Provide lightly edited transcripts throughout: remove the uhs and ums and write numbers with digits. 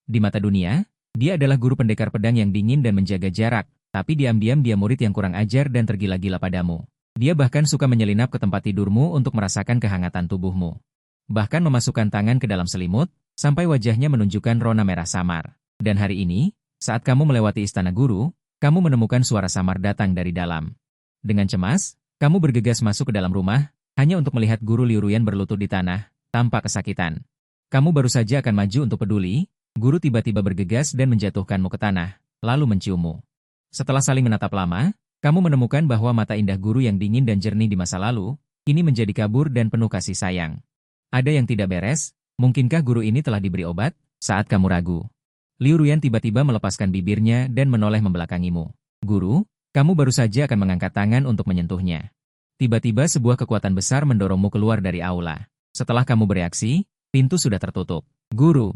Di mata dunia, dia adalah guru pendekar pedang yang dingin dan menjaga jarak, tapi diam-diam dia murid yang kurang ajar dan tergila-gila padamu. Dia bahkan suka menyelinap ke tempat tidurmu untuk merasakan kehangatan tubuhmu. Bahkan memasukkan tangan ke dalam selimut, sampai wajahnya menunjukkan rona merah samar. Dan hari ini, saat kamu melewati istana guru, kamu menemukan suara samar datang dari dalam. Dengan cemas, kamu bergegas masuk ke dalam rumah, hanya untuk melihat guru Liu Ruyan berlutut di tanah, tanpa kesakitan. Kamu baru saja akan maju untuk peduli, guru tiba-tiba bergegas dan menjatuhkanmu ke tanah, lalu menciummu. Setelah saling menatap lama, kamu menemukan bahwa mata indah guru yang dingin dan jernih di masa lalu, kini menjadi kabur dan penuh kasih sayang. Ada yang tidak beres, mungkinkah guru ini telah diberi obat? Saat kamu ragu, Liu Ruyan tiba-tiba melepaskan bibirnya dan menoleh membelakangimu. Guru, kamu baru saja akan mengangkat tangan untuk menyentuhnya. Tiba-tiba sebuah kekuatan besar mendorongmu keluar dari aula. Setelah kamu bereaksi, pintu sudah tertutup. Guru,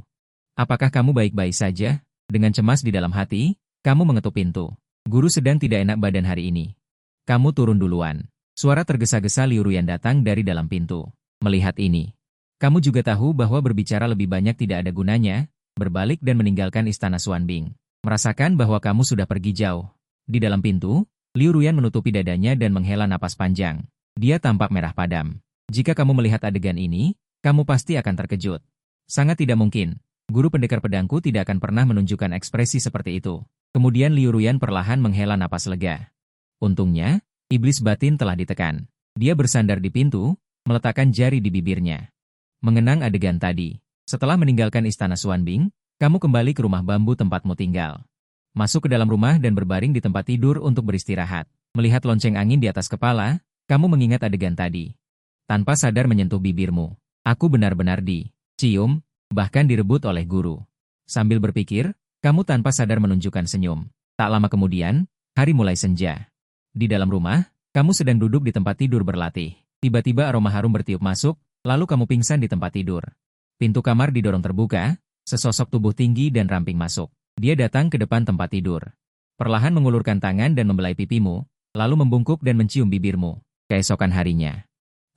apakah kamu baik-baik saja? Dengan cemas di dalam hati, kamu mengetuk pintu. Guru sedang tidak enak badan hari ini. Kamu turun duluan. Suara tergesa-gesa Liu Ruyan datang dari dalam pintu. Melihat ini, kamu juga tahu bahwa berbicara lebih banyak tidak ada gunanya, berbalik dan meninggalkan istana Xuanbing. Merasakan bahwa kamu sudah pergi jauh. Di dalam pintu, Liu Ruyan menutupi dadanya dan menghela napas panjang. Dia tampak merah padam. Jika kamu melihat adegan ini, kamu pasti akan terkejut. Sangat tidak mungkin. Guru pendekar pedangku tidak akan pernah menunjukkan ekspresi seperti itu. Kemudian Liu Ruyan perlahan menghela napas lega. Untungnya, iblis batin telah ditekan. Dia bersandar di pintu, meletakkan jari di bibirnya. Mengenang adegan tadi. Setelah meninggalkan istana Xuanbing, kamu kembali ke rumah bambu tempatmu tinggal. Masuk ke dalam rumah dan berbaring di tempat tidur untuk beristirahat. Melihat lonceng angin di atas kepala, kamu mengingat adegan tadi. Tanpa sadar menyentuh bibirmu. Aku benar-benar dicium, bahkan direbut oleh guru. Sambil berpikir, kamu tanpa sadar menunjukkan senyum. Tak lama kemudian, hari mulai senja. Di dalam rumah, kamu sedang duduk di tempat tidur berlatih. Tiba-tiba aroma harum bertiup masuk, lalu kamu pingsan di tempat tidur. Pintu kamar didorong terbuka, sesosok tubuh tinggi dan ramping masuk. Dia datang ke depan tempat tidur. Perlahan mengulurkan tangan dan membelai pipimu, lalu membungkuk dan mencium bibirmu. Keesokan harinya,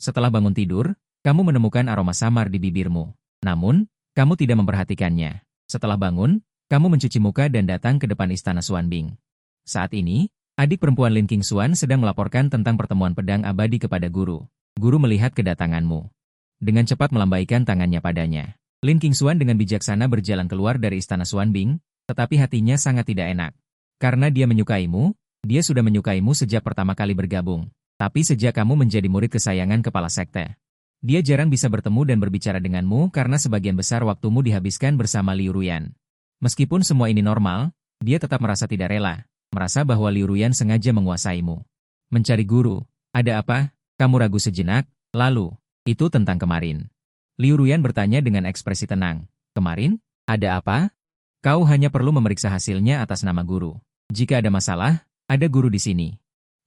setelah bangun tidur, kamu menemukan aroma samar di bibirmu. Namun, kamu tidak memperhatikannya. Setelah bangun, kamu mencuci muka dan datang ke depan istana Xuanbing. Saat ini, adik perempuan Lin Qingxuan sedang melaporkan tentang pertemuan pedang abadi kepada guru. Guru melihat kedatanganmu. Dengan cepat melambaikan tangannya padanya. Lin Qingxuan dengan bijaksana berjalan keluar dari istana Xuanbing, tetapi hatinya sangat tidak enak. Karena dia menyukaimu, dia sudah menyukaimu sejak pertama kali bergabung. Tapi sejak kamu menjadi murid kesayangan kepala sekte, dia jarang bisa bertemu dan berbicara denganmu karena sebagian besar waktumu dihabiskan bersama Liu Ruyan. Meskipun semua ini normal, dia tetap merasa tidak rela, merasa bahwa Liu Ruyan sengaja menguasaimu. Mencari guru, ada apa? Kamu ragu sejenak, lalu, itu tentang kemarin. Liu Ruyan bertanya dengan ekspresi tenang. Kemarin? Ada apa? Kau hanya perlu memeriksa hasilnya atas nama guru. Jika ada masalah, ada guru di sini.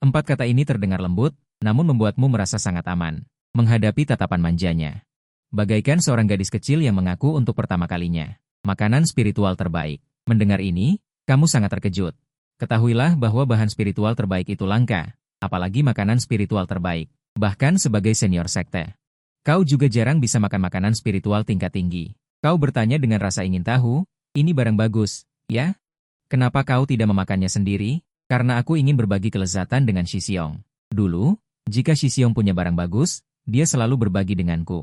4 kata ini terdengar lembut, namun membuatmu merasa sangat aman. Menghadapi tatapan manjanya. Bagaikan seorang gadis kecil yang mengaku untuk pertama kalinya. Makanan spiritual terbaik. Mendengar ini, kamu sangat terkejut. Ketahuilah bahwa bahan spiritual terbaik itu langka, apalagi makanan spiritual terbaik. Bahkan sebagai senior sekte. Kau juga jarang bisa makan makanan spiritual tingkat tinggi. Kau bertanya dengan rasa ingin tahu, ini barang bagus, ya? Kenapa kau tidak memakannya sendiri? Karena aku ingin berbagi kelezatan dengan Shixiong. Dulu, jika Shixiong punya barang bagus, dia selalu berbagi denganku.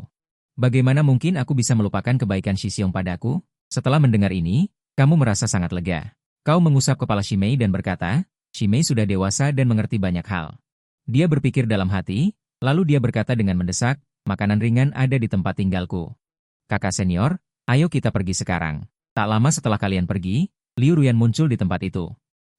Bagaimana mungkin aku bisa melupakan kebaikan Shixiong padaku? Setelah mendengar ini, kamu merasa sangat lega. Kau mengusap kepala Shimei dan berkata, Shimei sudah dewasa dan mengerti banyak hal. Dia berpikir dalam hati, lalu dia berkata dengan mendesak, makanan ringan ada di tempat tinggalku. Kakak senior, ayo kita pergi sekarang. Tak lama setelah kalian pergi, Liu Ruyan muncul di tempat itu.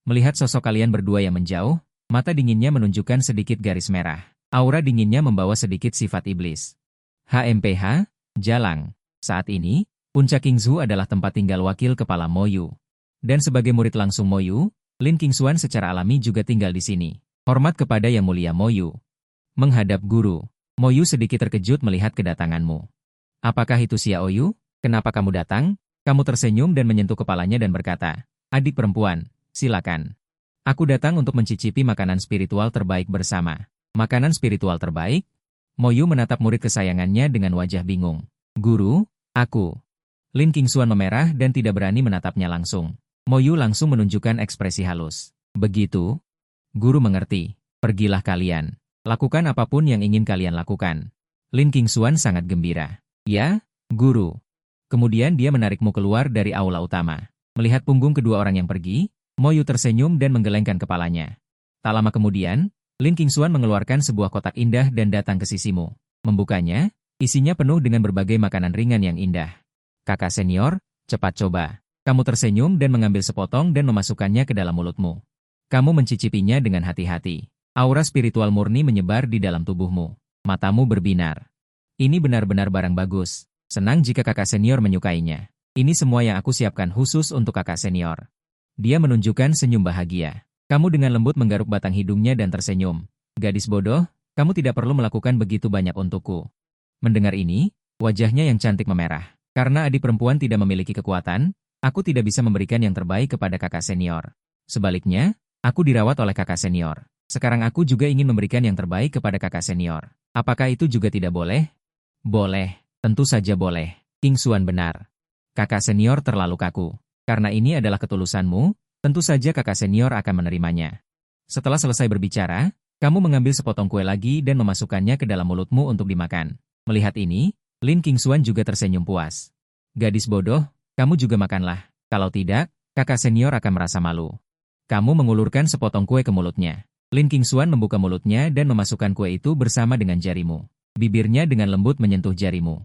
Melihat sosok kalian berdua yang menjauh, mata dinginnya menunjukkan sedikit garis merah. Aura dinginnya membawa sedikit sifat iblis. HMPH, Jalang. Saat ini, Puncak Qingzu adalah tempat tinggal wakil kepala Moyu. Dan sebagai murid langsung Moyu, Lin Qingxuan secara alami juga tinggal di sini. Hormat kepada Yang Mulia Moyu. Menghadap guru, Moyu sedikit terkejut melihat kedatanganmu. Apakah itu Xiao Yu? Kenapa kamu datang? Kamu tersenyum dan menyentuh kepalanya dan berkata, adik perempuan, silakan. Aku datang untuk mencicipi makanan spiritual terbaik bersama. Makanan spiritual terbaik? Moyu menatap murid kesayangannya dengan wajah bingung. Guru, aku. Lin Qingxuan memerah dan tidak berani menatapnya langsung. Mo Yu langsung menunjukkan ekspresi halus. Begitu? Guru mengerti. Pergilah kalian. Lakukan apapun yang ingin kalian lakukan. Lin Qingxuan sangat gembira. Ya, guru. Kemudian dia menarikmu keluar dari aula utama. Melihat punggung kedua orang yang pergi, Mo Yu tersenyum dan menggelengkan kepalanya. Tak lama kemudian, Lin Qingxuan mengeluarkan sebuah kotak indah dan datang ke sisimu. Membukanya, isinya penuh dengan berbagai makanan ringan yang indah. Kakak senior, cepat coba. Kamu tersenyum dan mengambil sepotong dan memasukkannya ke dalam mulutmu. Kamu mencicipinya dengan hati-hati. Aura spiritual murni menyebar di dalam tubuhmu. Matamu berbinar. Ini benar-benar barang bagus. Senang jika kakak senior menyukainya. Ini semua yang aku siapkan khusus untuk kakak senior. Dia menunjukkan senyum bahagia. Kamu dengan lembut menggaruk batang hidungnya dan tersenyum. Gadis bodoh, kamu tidak perlu melakukan begitu banyak untukku. Mendengar ini, wajahnya yang cantik memerah. Karena adik perempuan tidak memiliki kekuatan, aku tidak bisa memberikan yang terbaik kepada kakak senior. Sebaliknya, aku dirawat oleh kakak senior. Sekarang aku juga ingin memberikan yang terbaik kepada kakak senior. Apakah itu juga tidak boleh? Boleh, tentu saja boleh. Qingxuan benar. Kakak senior terlalu kaku. Karena ini adalah ketulusanmu, tentu saja kakak senior akan menerimanya. Setelah selesai berbicara, kamu mengambil sepotong kue lagi dan memasukkannya ke dalam mulutmu untuk dimakan. Melihat ini, Lin Qingxuan juga tersenyum puas. Gadis bodoh, kamu juga makanlah. Kalau tidak, kakak senior akan merasa malu. Kamu mengulurkan sepotong kue ke mulutnya. Lin Qingxuan membuka mulutnya dan memasukkan kue itu bersama dengan jarimu. Bibirnya dengan lembut menyentuh jarimu.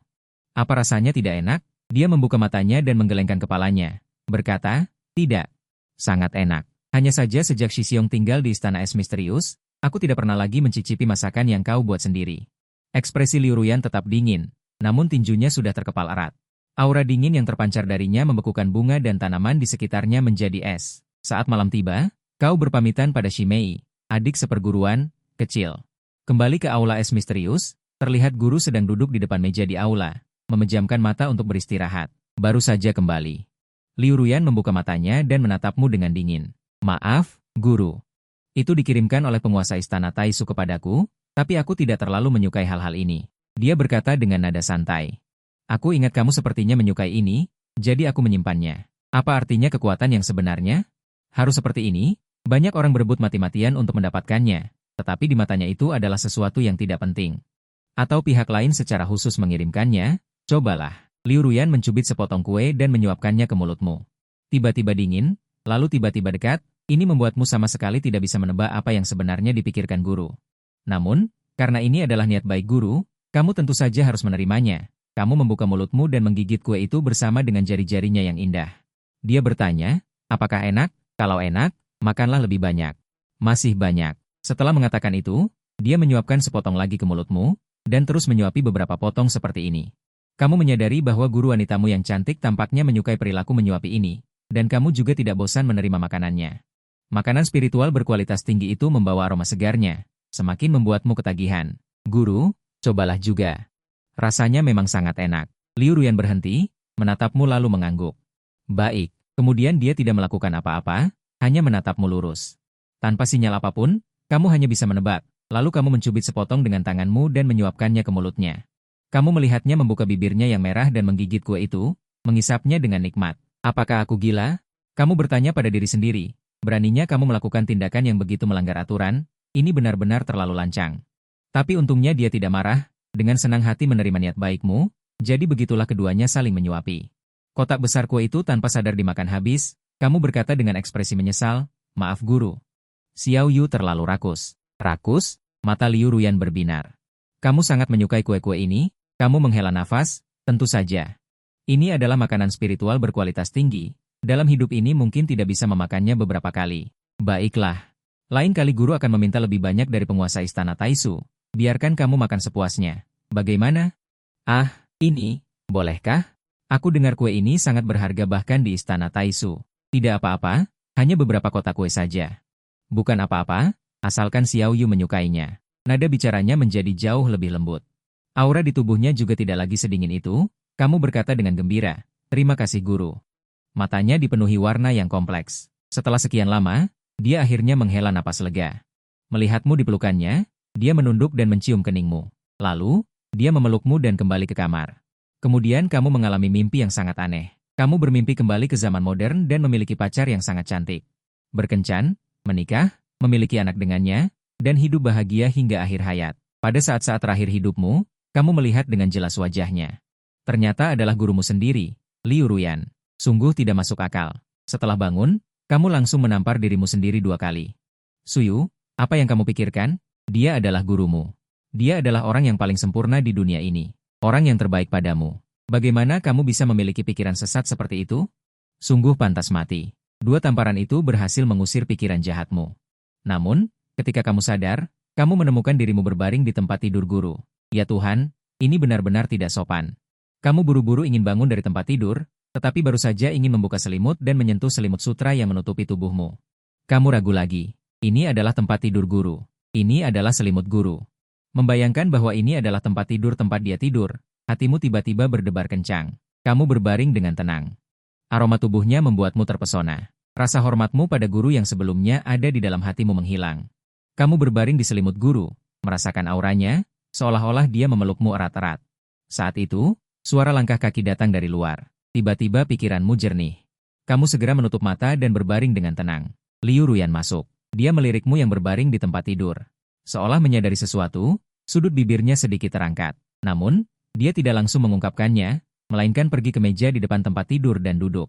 Apa rasanya tidak enak? Dia membuka matanya dan menggelengkan kepalanya. Berkata, tidak. Sangat enak. Hanya saja sejak Shi Xiong tinggal di Istana Es Misterius, aku tidak pernah lagi mencicipi masakan yang kau buat sendiri. Ekspresi Liu Ruyan tetap dingin. Namun tinjunya sudah terkepal erat. Aura dingin yang terpancar darinya membekukan bunga dan tanaman di sekitarnya menjadi es. Saat malam tiba, kau berpamitan pada Shi Mei, adik seperguruan, kecil. Kembali ke aula es misterius, terlihat guru sedang duduk di depan meja di aula, memejamkan mata untuk beristirahat. Baru saja kembali. Liu Ruyan membuka matanya dan menatapmu dengan dingin. Maaf, guru. Itu dikirimkan oleh penguasa istana Taisu kepadaku, tapi aku tidak terlalu menyukai hal-hal ini. Dia berkata dengan nada santai. Aku ingat kamu sepertinya menyukai ini, jadi aku menyimpannya. Apa artinya kekuatan yang sebenarnya? Harus seperti ini, banyak orang berebut mati-matian untuk mendapatkannya, tetapi di matanya itu adalah sesuatu yang tidak penting. Atau pihak lain secara khusus mengirimkannya, cobalah. Liu Ruyan mencubit sepotong kue dan menyuapkannya ke mulutmu. Tiba-tiba dingin, lalu tiba-tiba dekat, ini membuatmu sama sekali tidak bisa menebak apa yang sebenarnya dipikirkan guru. Namun, karena ini adalah niat baik guru, kamu tentu saja harus menerimanya. Kamu membuka mulutmu dan menggigit kue itu bersama dengan jari-jarinya yang indah. Dia bertanya, apakah enak? Kalau enak, makanlah lebih banyak. Masih banyak. Setelah mengatakan itu, dia menyuapkan sepotong lagi ke mulutmu, dan terus menyuapi beberapa potong seperti ini. Kamu menyadari bahwa guru wanitamu yang cantik tampaknya menyukai perilaku menyuapi ini, dan kamu juga tidak bosan menerima makanannya. Makanan spiritual berkualitas tinggi itu membawa aroma segarnya, semakin membuatmu ketagihan. Guru, cobalah juga. Rasanya memang sangat enak. Liu Ruyan berhenti, menatapmu lalu mengangguk. Baik, kemudian dia tidak melakukan apa-apa, hanya menatapmu lurus. Tanpa sinyal apapun, kamu hanya bisa menebak, lalu kamu mencubit sepotong dengan tanganmu dan menyuapkannya ke mulutnya. Kamu melihatnya membuka bibirnya yang merah dan menggigit kue itu, mengisapnya dengan nikmat. Apakah aku gila? Kamu bertanya pada diri sendiri. Beraninya kamu melakukan tindakan yang begitu melanggar aturan, ini benar-benar terlalu lancang. Tapi untungnya dia tidak marah, dengan senang hati menerima niat baikmu, jadi begitulah keduanya saling menyuapi. Kotak besar kue itu tanpa sadar dimakan habis, kamu berkata dengan ekspresi menyesal, maaf guru. Xiao Yu terlalu rakus. Rakus? Mata Liu Ruyan berbinar. Kamu sangat menyukai kue-kue ini, kamu menghela nafas, tentu saja. Ini adalah makanan spiritual berkualitas tinggi, dalam hidup ini mungkin tidak bisa memakannya beberapa kali. Baiklah. Lain kali guru akan meminta lebih banyak dari penguasa istana Taisu. Biarkan kamu makan sepuasnya. Bagaimana? Ah, ini, bolehkah? Aku dengar kue ini sangat berharga bahkan di istana Taisu. Tidak apa-apa, hanya beberapa kotak kue saja. Bukan apa-apa, asalkan Xiao Yu menyukainya. Nada bicaranya menjadi jauh lebih lembut. Aura di tubuhnya juga tidak lagi sedingin itu, kamu berkata dengan gembira, terima kasih guru. Matanya dipenuhi warna yang kompleks. Setelah sekian lama, dia akhirnya menghela napas lega. Melihatmu di pelukannya, dia menunduk dan mencium keningmu. Lalu, dia memelukmu dan kembali ke kamar. Kemudian kamu mengalami mimpi yang sangat aneh. Kamu bermimpi kembali ke zaman modern dan memiliki pacar yang sangat cantik. Berkencan, menikah, memiliki anak dengannya, dan hidup bahagia hingga akhir hayat. Pada saat-saat terakhir hidupmu, kamu melihat dengan jelas wajahnya. Ternyata adalah gurumu sendiri, Liu Ruyan. Sungguh tidak masuk akal. Setelah bangun, kamu langsung menampar dirimu sendiri 2 kali. Suyu, apa yang kamu pikirkan? Dia adalah gurumu. Dia adalah orang yang paling sempurna di dunia ini. Orang yang terbaik padamu. Bagaimana kamu bisa memiliki pikiran sesat seperti itu? Sungguh pantas mati. 2 tamparan itu berhasil mengusir pikiran jahatmu. Namun, ketika kamu sadar, kamu menemukan dirimu berbaring di tempat tidur guru. Ya Tuhan, ini benar-benar tidak sopan. Kamu buru-buru ingin bangun dari tempat tidur, tetapi baru saja ingin membuka selimut dan menyentuh selimut sutra yang menutupi tubuhmu. Kamu ragu lagi. Ini adalah tempat tidur guru. Ini adalah selimut guru. Membayangkan bahwa ini adalah tempat dia tidur, hatimu tiba-tiba berdebar kencang. Kamu berbaring dengan tenang. Aroma tubuhnya membuatmu terpesona. Rasa hormatmu pada guru yang sebelumnya ada di dalam hatimu menghilang. Kamu berbaring di selimut guru, merasakan auranya, seolah-olah dia memelukmu erat-erat. Saat itu, suara langkah kaki datang dari luar. Tiba-tiba pikiranmu jernih. Kamu segera menutup mata dan berbaring dengan tenang. Liu Ruyan masuk. Dia melirikmu yang berbaring di tempat tidur. Seolah menyadari sesuatu, sudut bibirnya sedikit terangkat. Namun, dia tidak langsung mengungkapkannya, melainkan pergi ke meja di depan tempat tidur dan duduk.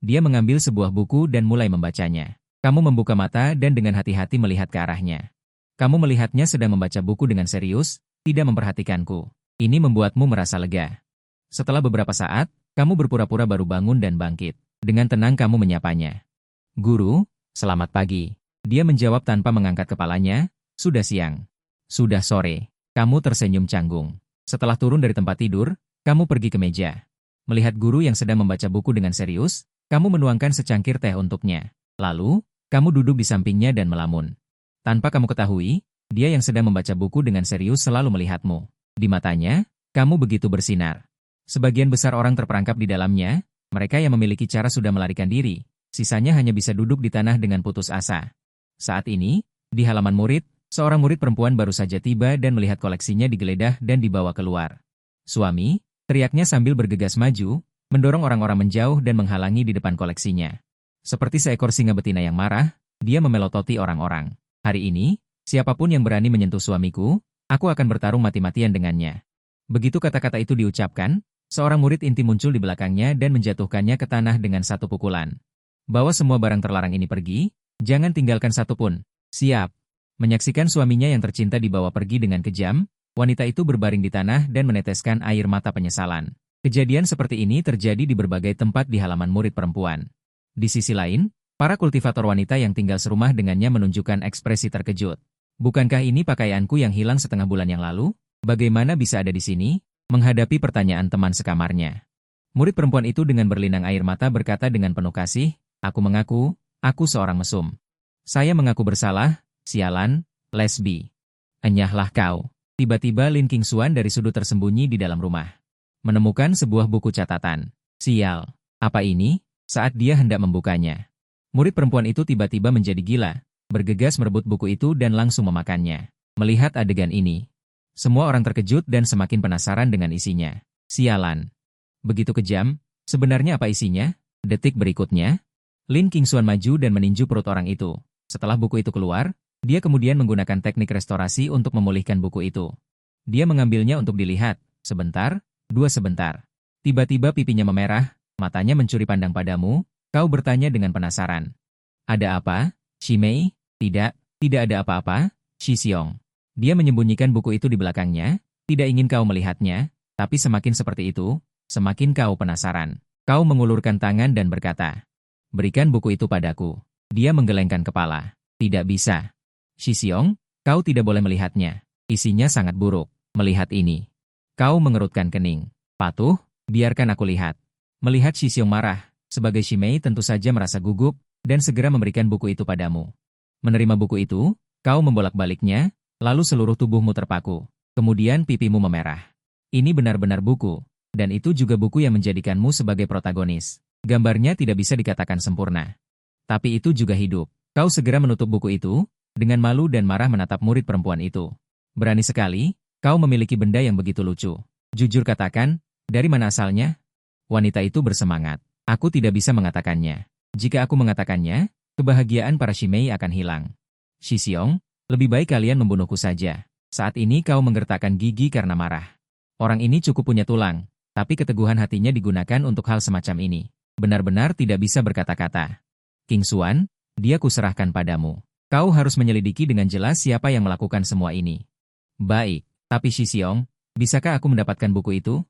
Dia mengambil sebuah buku dan mulai membacanya. Kamu membuka mata dan dengan hati-hati melihat ke arahnya. Kamu melihatnya sedang membaca buku dengan serius, tidak memperhatikanku. Ini membuatmu merasa lega. Setelah beberapa saat, kamu berpura-pura baru bangun dan bangkit. Dengan tenang kamu menyapanya. Guru, selamat pagi. Dia menjawab tanpa mengangkat kepalanya. Sudah siang. Sudah sore. Kamu tersenyum canggung. Setelah turun dari tempat tidur, kamu pergi ke meja. Melihat guru yang sedang membaca buku dengan serius, kamu menuangkan secangkir teh untuknya. Lalu, kamu duduk di sampingnya dan melamun. Tanpa kamu ketahui, dia yang sedang membaca buku dengan serius selalu melihatmu. Di matanya, kamu begitu bersinar. Sebagian besar orang terperangkap di dalamnya, mereka yang memiliki cara sudah melarikan diri, sisanya hanya bisa duduk di tanah dengan putus asa. Saat ini, di halaman murid, seorang murid perempuan baru saja tiba dan melihat koleksinya digeledah dan dibawa keluar. Suami, teriaknya sambil bergegas maju, mendorong orang-orang menjauh dan menghalangi di depan koleksinya. Seperti seekor singa betina yang marah, dia memelototi orang-orang. Hari ini, siapapun yang berani menyentuh suamiku, aku akan bertarung mati-matian dengannya. Begitu kata-kata itu diucapkan, seorang murid inti muncul di belakangnya dan menjatuhkannya ke tanah dengan satu pukulan. Bawa semua barang terlarang ini pergi, jangan tinggalkan satupun. Siap. Menyaksikan suaminya yang tercinta dibawa pergi dengan kejam, wanita itu berbaring di tanah dan meneteskan air mata penyesalan. Kejadian seperti ini terjadi di berbagai tempat di halaman murid perempuan. Di sisi lain, para kultivator wanita yang tinggal serumah dengannya menunjukkan ekspresi terkejut. Bukankah ini pakaianku yang hilang setengah bulan yang lalu? Bagaimana bisa ada di sini? Menghadapi pertanyaan teman sekamarnya. Murid perempuan itu dengan berlinang air mata berkata dengan penuh kasih, aku mengaku, aku seorang mesum. Saya mengaku bersalah, sialan, lesbi. Enyahlah kau. Tiba-tiba Lin Qingxuan dari sudut tersembunyi di dalam rumah. Menemukan sebuah buku catatan. Sial. Apa ini? Saat dia hendak membukanya. Murid perempuan itu tiba-tiba menjadi gila, bergegas merebut buku itu dan langsung memakannya. Melihat adegan ini, semua orang terkejut dan semakin penasaran dengan isinya. Sialan. Begitu kejam, sebenarnya apa isinya? Detik berikutnya, Lin Qingxuan maju dan meninju perut orang itu. Setelah buku itu keluar, dia kemudian menggunakan teknik restorasi untuk memulihkan buku itu. Dia mengambilnya untuk dilihat, sebentar, dua sebentar. Tiba-tiba pipinya memerah, matanya mencuri pandang padamu, kau bertanya dengan penasaran. Ada apa, Shi Mei? Tidak, tidak ada apa-apa, Shi Xiong. Dia menyembunyikan buku itu di belakangnya, tidak ingin kau melihatnya, tapi semakin seperti itu, semakin kau penasaran. Kau mengulurkan tangan dan berkata, berikan buku itu padaku. Dia menggelengkan kepala. Tidak bisa. Shi Xiong, kau tidak boleh melihatnya. Isinya sangat buruk. Melihat ini. Kau mengerutkan kening. Patuh, biarkan aku lihat. Melihat Shi Xiong marah, sebagai Shi Mei tentu saja merasa gugup, dan segera memberikan buku itu padamu. Menerima buku itu, kau membolak-baliknya, lalu seluruh tubuhmu terpaku. Kemudian pipimu memerah. Ini benar-benar buku, dan itu juga buku yang menjadikanmu sebagai protagonis. Gambarnya tidak bisa dikatakan sempurna. Tapi itu juga hidup. Kau segera menutup buku itu, dengan malu dan marah menatap murid perempuan itu. Berani sekali, kau memiliki benda yang begitu lucu. Jujur katakan, Dari mana asalnya? Wanita itu bersemangat. Aku tidak bisa mengatakannya. Jika aku mengatakannya, kebahagiaan para Shimei akan hilang. Shixiong, lebih baik kalian membunuhku saja. Saat ini kau menggertakkan gigi karena marah. Orang ini cukup punya tulang, tapi keteguhan hatinya digunakan untuk hal semacam ini. Benar-benar tidak bisa berkata-kata. King Xuan, dia kuserahkan padamu. Kau harus menyelidiki dengan jelas siapa yang melakukan semua ini. Baik, tapi Shixiong, bisakah aku mendapatkan buku itu?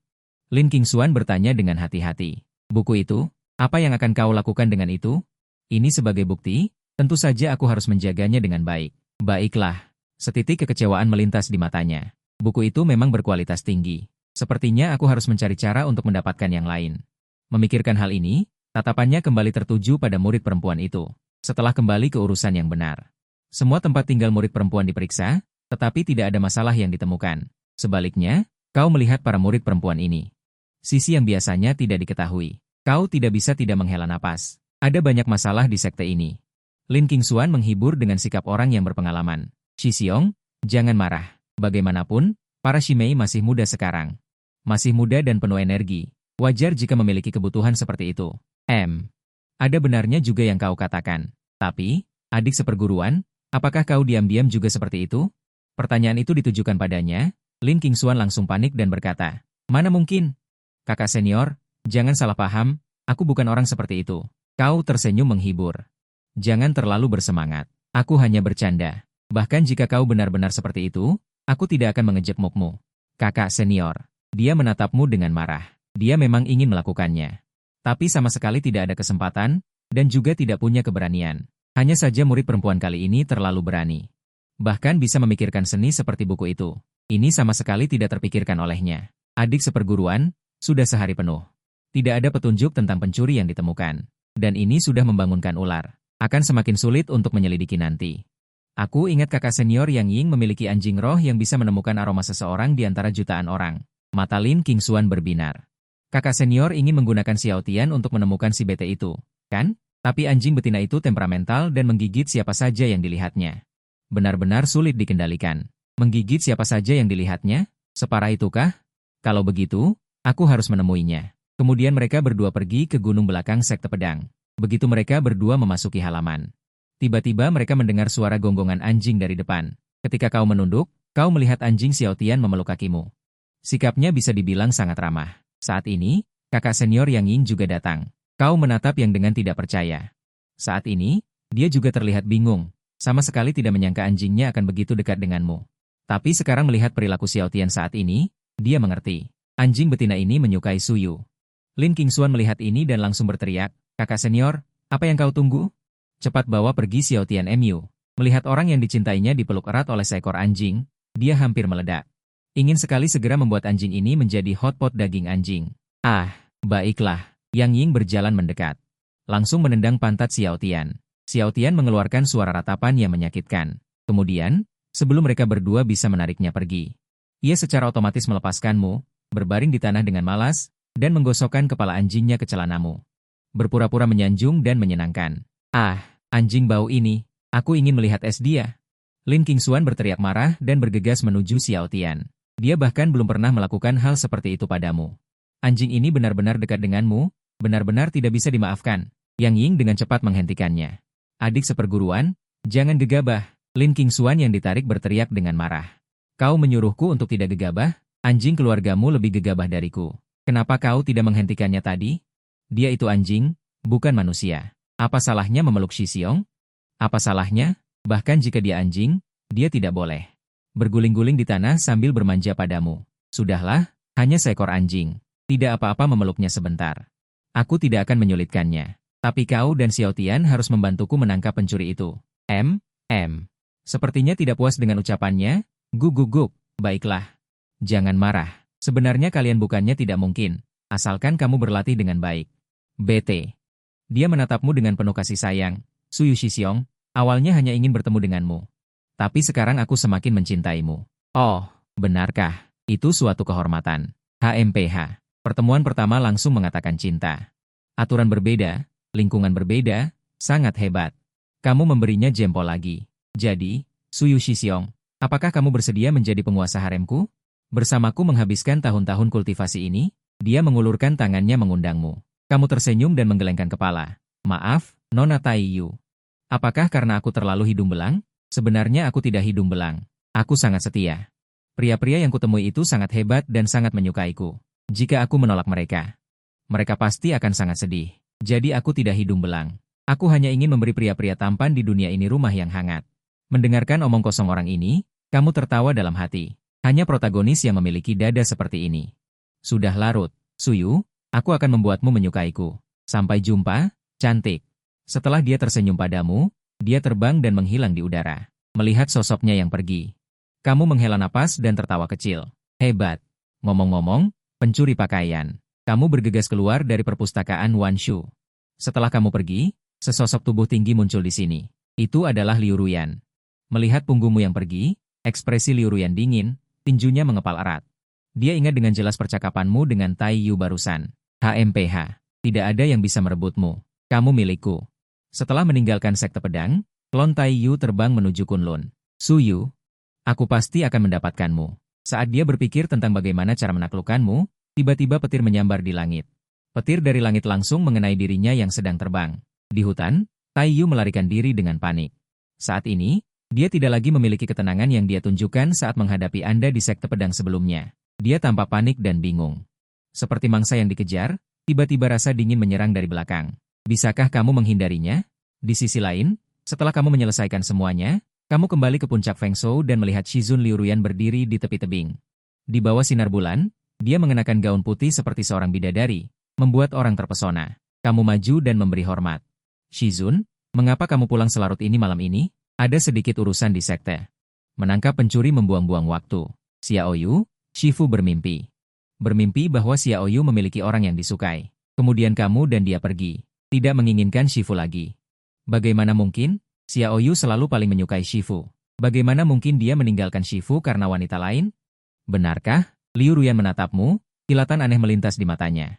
Lin King Xuan bertanya dengan hati-hati. Buku itu? Apa yang akan kau lakukan dengan itu? Ini sebagai bukti, tentu saja aku harus menjaganya dengan baik. Baiklah. Setitik kekecewaan melintas di matanya. Buku itu memang berkualitas tinggi. Sepertinya aku harus mencari cara untuk mendapatkan yang lain. Memikirkan hal ini, tatapannya kembali tertuju pada murid perempuan itu. Setelah kembali ke urusan yang benar. Semua tempat tinggal murid perempuan diperiksa, tetapi tidak ada masalah yang ditemukan. Sebaliknya, kau melihat para murid perempuan ini. Sisi yang biasanya tidak diketahui. Kau tidak bisa tidak menghela napas. Ada banyak masalah di sekte ini. Lin King Xuan menghibur dengan sikap orang yang berpengalaman. Shixiong, jangan marah. Bagaimanapun, para Shimei masih muda sekarang. Masih muda dan penuh energi. Wajar jika memiliki kebutuhan seperti itu. Ada benarnya juga yang kau katakan. Tapi, adik seperguruan, apakah kau diam-diam juga seperti itu? Pertanyaan itu ditujukan padanya. Lin King Xuan langsung panik dan berkata, mana mungkin? Kakak senior, jangan salah paham, aku bukan orang seperti itu. Kau tersenyum menghibur. Jangan terlalu bersemangat. Aku hanya bercanda. Bahkan jika kau benar-benar seperti itu, aku tidak akan mengejekmukmu. Kakak senior. Dia menatapmu dengan marah. Dia memang ingin melakukannya. Tapi sama sekali tidak ada kesempatan, dan juga tidak punya keberanian. Hanya saja murid perempuan kali ini terlalu berani. Bahkan bisa memikirkan seni seperti buku itu. Ini sama sekali tidak terpikirkan olehnya. Adik seperguruan, sudah sehari penuh. Tidak ada petunjuk tentang pencuri yang ditemukan. Dan ini sudah membangunkan ular. Akan semakin sulit untuk menyelidiki nanti. Aku ingat kakak senior Yang Ying memiliki anjing roh yang bisa menemukan aroma seseorang di antara jutaan orang. Mata Lin King Xuan berbinar. Kakak senior ingin menggunakan Xiao Tian untuk menemukan si bete itu, kan? Tapi anjing betina itu temperamental dan menggigit siapa saja yang dilihatnya. Benar-benar sulit dikendalikan. Menggigit siapa saja yang dilihatnya? Separah itukah? Kalau begitu, aku harus menemuinya. Kemudian mereka berdua pergi ke gunung belakang sekte pedang. Begitu mereka berdua memasuki halaman. Tiba-tiba mereka mendengar suara gonggongan anjing dari depan. Ketika kau menunduk, kau melihat anjing Xiao Tian memeluk kakimu. Sikapnya bisa dibilang sangat ramah. Saat ini, kakak senior Yang Ying juga datang. Kau menatap yang dengan tidak percaya. Saat ini, dia juga terlihat bingung. Sama sekali tidak menyangka anjingnya akan begitu dekat denganmu. Tapi sekarang melihat perilaku Xiao Tian saat ini, dia mengerti. Anjing betina ini menyukai Suyu. Lin King Xuan melihat ini dan langsung berteriak, kakak senior, apa yang kau tunggu? Cepat bawa pergi Xiao Tian Mu. Melihat orang yang dicintainya dipeluk erat oleh seekor anjing, dia hampir meledak. Ingin sekali segera membuat anjing ini menjadi hotpot daging anjing. Ah, baiklah. Yang Ying berjalan mendekat. Langsung menendang pantat Xiao Tian. Xiao Tian mengeluarkan suara ratapan yang menyakitkan. Kemudian, sebelum mereka berdua bisa menariknya pergi, ia secara otomatis melepaskanmu, berbaring di tanah dengan malas, dan menggosokkan kepala anjingnya ke celanamu. Berpura-pura menyanjung dan menyenangkan. Ah, anjing bau ini, aku ingin melihat es dia. Lin King Xuan berteriak marah dan bergegas menuju Xiao Tian. Dia bahkan belum pernah melakukan hal seperti itu padamu. Anjing ini benar-benar dekat denganmu, benar-benar tidak bisa dimaafkan. Yang Ying dengan cepat menghentikannya. Adik seperguruan, jangan gegabah. Lin King Xuan yang ditarik berteriak dengan marah. Kau menyuruhku untuk tidak gegabah? Anjing keluargamu lebih gegabah dariku. Kenapa kau tidak menghentikannya tadi? Dia itu anjing, bukan manusia. Apa salahnya memeluk Shixiong? Apa salahnya? Bahkan jika dia anjing, dia tidak boleh berguling-guling di tanah sambil bermanja padamu. Sudahlah, hanya seekor anjing. Tidak apa-apa memeluknya sebentar. Aku tidak akan menyulitkannya. Tapi kau dan Xiao Tian harus membantuku menangkap pencuri itu. Sepertinya tidak puas dengan ucapannya. Guguguk, baiklah. Jangan marah. Sebenarnya kalian bukannya tidak mungkin, asalkan kamu berlatih dengan baik. BT. Dia menatapmu dengan penuh kasih sayang. Suyu Shixiong, awalnya hanya ingin bertemu denganmu. Tapi sekarang aku semakin mencintaimu. Oh, benarkah? Itu suatu kehormatan. HMPH. Pertemuan pertama langsung mengatakan cinta. Aturan berbeda, lingkungan berbeda, sangat hebat. Kamu memberinya jempol lagi. Jadi, Suyu Shixiong, apakah kamu bersedia menjadi penguasa haremku? Bersamaku menghabiskan tahun-tahun kultivasi ini? Dia mengulurkan tangannya mengundangmu. Kamu tersenyum dan menggelengkan kepala. Maaf, Nona Taiyu. Apakah karena aku terlalu hidung belang? Sebenarnya aku tidak hidung belang. Aku sangat setia. Pria-pria yang kutemui itu sangat hebat dan sangat menyukaiku. Jika aku menolak mereka, mereka pasti akan sangat sedih. Jadi aku tidak hidung belang. Aku hanya ingin memberi pria-pria tampan di dunia ini rumah yang hangat. Mendengarkan omong kosong orang ini, kamu tertawa dalam hati. Hanya protagonis yang memiliki dada seperti ini. Sudah larut, Suyu, aku akan membuatmu menyukaiku. Sampai jumpa, cantik. Setelah dia tersenyum padamu, dia terbang dan menghilang di udara. Melihat sosoknya yang pergi, kamu menghela napas dan tertawa kecil. Hebat. Ngomong-ngomong, pencuri pakaian. Kamu bergegas keluar dari perpustakaan Wanshu. Setelah kamu pergi, sesosok tubuh tinggi muncul di sini. Itu adalah Liu Ruyan. Melihat punggungmu yang pergi, ekspresi Liu Ruyan dingin, tinjunya mengepal erat. Dia ingat dengan jelas percakapanmu dengan Tai Yu barusan. HMPH. Tidak ada yang bisa merebutmu. Kamu milikku. Setelah meninggalkan sekte pedang, klon Tai Yu terbang menuju Kunlun. Suyu, aku pasti akan mendapatkanmu. Saat dia berpikir tentang bagaimana cara menaklukkanmu, tiba-tiba petir menyambar di langit. Petir dari langit langsung mengenai dirinya yang sedang terbang. Di hutan, Tai Yu melarikan diri dengan panik. Saat ini, dia tidak lagi memiliki ketenangan yang dia tunjukkan saat menghadapi Anda di sekte pedang sebelumnya. Dia tampak panik dan bingung. Seperti mangsa yang dikejar, tiba-tiba rasa dingin menyerang dari belakang. Bisakah kamu menghindarinya? Di sisi lain, setelah kamu menyelesaikan semuanya, kamu kembali ke puncak Feng Shou dan melihat Shizun Liu Ruyan berdiri di tepi tebing. Di bawah sinar bulan, dia mengenakan gaun putih seperti seorang bidadari, membuat orang terpesona. Kamu maju dan memberi hormat. Shizun, mengapa kamu pulang selarut ini malam ini? Ada sedikit urusan di sekte. Menangkap pencuri membuang-buang waktu. Xiaoyu, Shifu bermimpi. Bermimpi bahwa Xiaoyu memiliki orang yang disukai. Kemudian kamu dan dia pergi. Tidak menginginkan Shifu lagi. Bagaimana mungkin? Xiaoyu selalu paling menyukai Shifu. Bagaimana mungkin dia meninggalkan Shifu karena wanita lain? Benarkah? Liu Ruyan menatapmu, kilatan aneh melintas di matanya.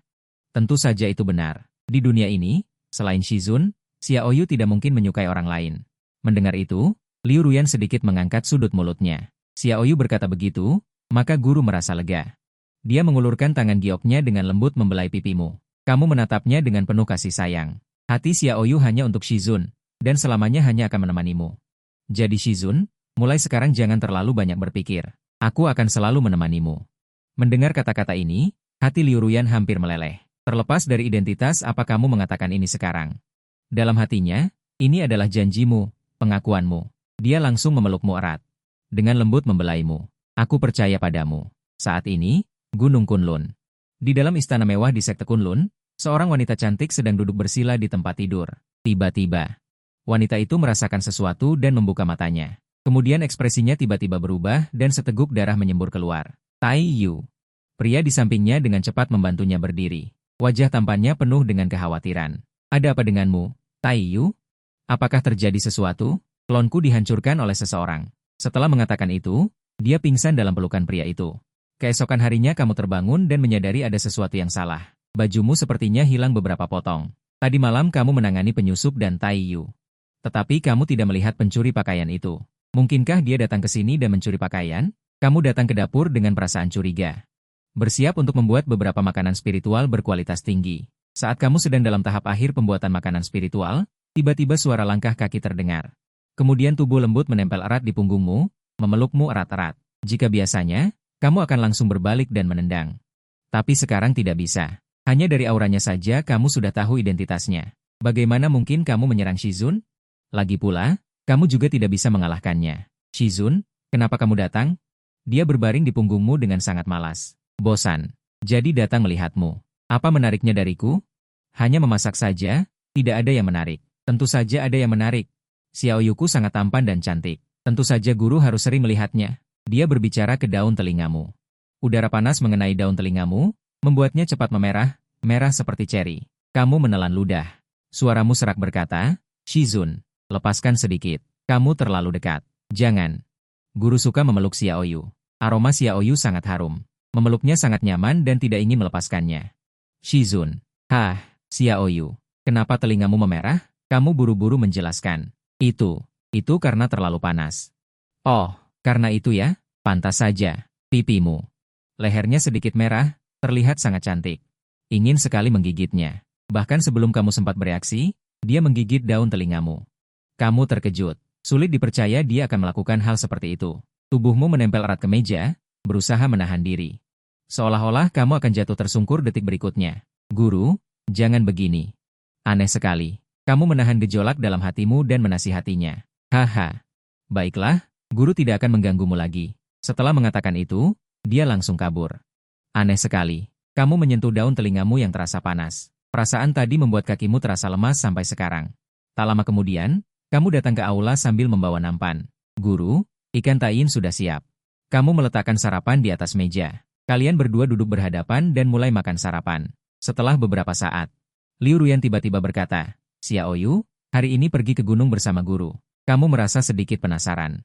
Tentu saja itu benar. Di dunia ini, selain Shizun, Xiaoyu tidak mungkin menyukai orang lain. Mendengar itu, Liu Ruyan sedikit mengangkat sudut mulutnya. Xiaoyu berkata begitu, maka guru merasa lega. Dia mengulurkan tangan gioknya dengan lembut membelai pipimu. Kamu menatapnya dengan penuh kasih sayang. Hati Xiaoyu hanya untuk Shizun, dan selamanya hanya akan menemanimu. Jadi Shizun, mulai sekarang jangan terlalu banyak berpikir. Aku akan selalu menemanimu. Mendengar kata-kata ini, hati Liu Ruyan hampir meleleh. Terlepas dari identitas apa kamu mengatakan ini sekarang. Dalam hatinya, ini adalah janjimu, pengakuanmu. Dia langsung memelukmu erat. Dengan lembut membelaimu. Aku percaya padamu. Saat ini, Gunung Kunlun. Di dalam istana mewah di sekte Kunlun, seorang wanita cantik sedang duduk bersila di tempat tidur. Tiba-tiba, wanita itu merasakan sesuatu dan membuka matanya. Kemudian ekspresinya tiba-tiba berubah dan seteguk darah menyembur keluar. Tai Yu. Pria di sampingnya dengan cepat membantunya berdiri. Wajah tampannya penuh dengan kekhawatiran. Ada apa denganmu, Tai Yu? Apakah terjadi sesuatu? Klonku dihancurkan oleh seseorang. Setelah mengatakan itu, dia pingsan dalam pelukan pria itu. Keesokan harinya kamu terbangun dan menyadari ada sesuatu yang salah. Bajumu sepertinya hilang beberapa potong. Tadi malam kamu menangani penyusup dan Tai Yu. Tetapi kamu tidak melihat pencuri pakaian itu. Mungkinkah dia datang ke sini dan mencuri pakaian? Kamu datang ke dapur dengan perasaan curiga. Bersiap untuk membuat beberapa makanan spiritual berkualitas tinggi. Saat kamu sedang dalam tahap akhir pembuatan makanan spiritual, tiba-tiba suara langkah kaki terdengar. Kemudian tubuh lembut menempel erat di punggungmu, memelukmu erat-erat. Jika biasanya, kamu akan langsung berbalik dan menendang. Tapi sekarang tidak bisa. Hanya dari auranya saja kamu sudah tahu identitasnya. Bagaimana mungkin kamu menyerang Shizun? Lagi pula, kamu juga tidak bisa mengalahkannya. Shizun, kenapa kamu datang? Dia berbaring di punggungmu dengan sangat malas. Bosan. Jadi datang melihatmu. Apa menariknya dariku? Hanya memasak saja, tidak ada yang menarik. Tentu saja ada yang menarik. Xiaoyuku sangat tampan dan cantik. Tentu saja guru harus sering melihatnya. Dia berbicara ke daun telingamu. Udara panas mengenai daun telingamu, membuatnya cepat memerah, merah seperti ceri. Kamu menelan ludah. Suaramu serak berkata, Shizun, lepaskan sedikit. Kamu terlalu dekat. Jangan. Guru suka memeluk Xiaoyu. Aroma Xiaoyu sangat harum. Memeluknya sangat nyaman dan tidak ingin melepaskannya. Shizun. Xiaoyu. Kenapa telingamu memerah? Kamu buru-buru menjelaskan. Itu karena terlalu panas. Oh, karena itu ya? Pantas saja. Pipimu. Lehernya sedikit merah, terlihat sangat cantik. Ingin sekali menggigitnya. Bahkan sebelum kamu sempat bereaksi, dia menggigit daun telingamu. Kamu terkejut. Sulit dipercaya dia akan melakukan hal seperti itu. Tubuhmu menempel erat ke meja, berusaha menahan diri. Seolah-olah kamu akan jatuh tersungkur detik berikutnya. Guru, jangan begini. Aneh sekali. Kamu menahan gejolak dalam hatimu dan menasihatinya. Haha. Baiklah, guru tidak akan mengganggumu lagi. Setelah mengatakan itu, dia langsung kabur. Aneh sekali. Kamu menyentuh daun telingamu yang terasa panas. Perasaan tadi membuat kakimu terasa lemas sampai sekarang. Tak lama kemudian, kamu datang ke aula sambil membawa nampan. Guru, ikan tain sudah siap. Kamu meletakkan sarapan di atas meja. Kalian berdua duduk berhadapan dan mulai makan sarapan. Setelah beberapa saat, Liu Ruyan tiba-tiba berkata, Xiaoyu, hari ini pergi ke gunung bersama guru. Kamu merasa sedikit penasaran.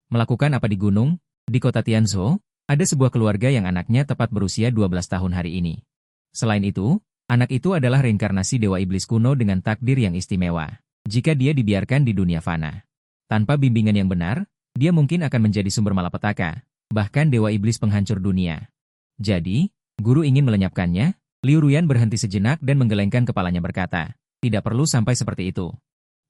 Melakukan apa di gunung? Di kota Tianzhou, ada sebuah keluarga yang anaknya tepat berusia 12 tahun hari ini. Selain itu, anak itu adalah reinkarnasi dewa iblis kuno dengan takdir yang istimewa. Jika dia dibiarkan di dunia fana, tanpa bimbingan yang benar, dia mungkin akan menjadi sumber malapetaka, bahkan dewa iblis penghancur dunia. Jadi, guru ingin melenyapkannya. Liu Ruyan berhenti sejenak dan menggelengkan kepalanya berkata, tidak perlu sampai seperti itu.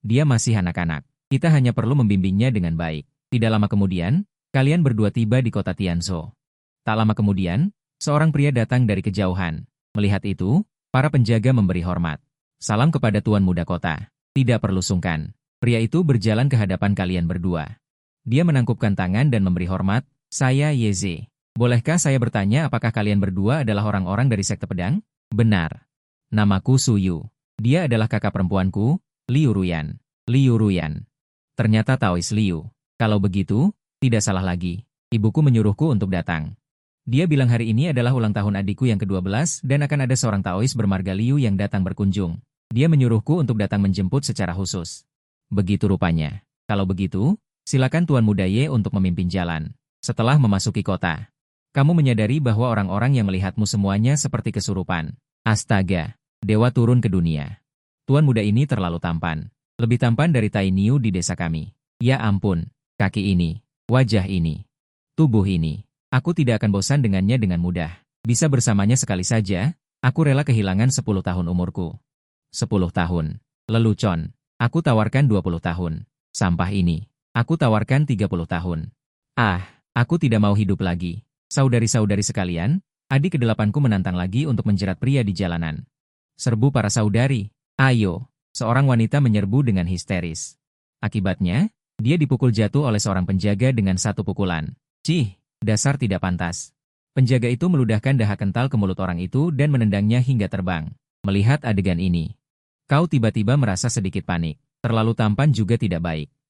Dia masih anak-anak. Kita hanya perlu membimbingnya dengan baik. Tidak lama kemudian, kalian berdua tiba di kota Tianzhou. Tak lama kemudian, seorang pria datang dari kejauhan. Melihat itu, para penjaga memberi hormat. Salam kepada tuan muda kota. Tidak perlu sungkan. Pria itu berjalan ke hadapan kalian berdua. Dia menangkupkan tangan dan memberi hormat. Saya Yeze. Bolehkah saya bertanya apakah kalian berdua adalah orang-orang dari sekte pedang? Benar. Namaku Suyu. Dia adalah kakak perempuanku, Liu Ruyan. Liu Ruyan. Ternyata Taois Liu. Kalau begitu, tidak salah lagi. Ibuku menyuruhku untuk datang. Dia bilang hari ini adalah ulang tahun adikku yang ke-12 dan akan ada seorang Taois bermarga Liu yang datang berkunjung. Dia menyuruhku untuk datang menjemput secara khusus. Begitu rupanya. Kalau begitu, silakan Tuan Muda Ye untuk memimpin jalan. Setelah memasuki kota, kamu menyadari bahwa orang-orang yang melihatmu semuanya seperti kesurupan. Astaga, dewa turun ke dunia. Tuan muda ini terlalu tampan. Lebih tampan dari Tai Niu di desa kami. Ya ampun, kaki ini, wajah ini, tubuh ini. Aku tidak akan bosan dengannya dengan mudah. Bisa bersamanya sekali saja, aku rela kehilangan 10 tahun umurku. 10 tahun. Lelucon. Aku tawarkan 20 tahun. Sampah ini. Aku tawarkan 30 tahun. Ah, aku tidak mau hidup lagi. Saudari-saudari sekalian, adik ke-8ku menantang lagi untuk menjerat pria di jalanan. Serbu para saudari. Ayo. Seorang wanita menyerbu dengan histeris. Akibatnya, dia dipukul jatuh oleh seorang penjaga dengan satu pukulan. Cih, dasar tidak pantas. Penjaga itu meludahkan daha kental ke mulut orang itu dan menendangnya hingga terbang. Melihat adegan ini, kau tiba-tiba merasa sedikit panik. Terlalu tampan juga tidak baik.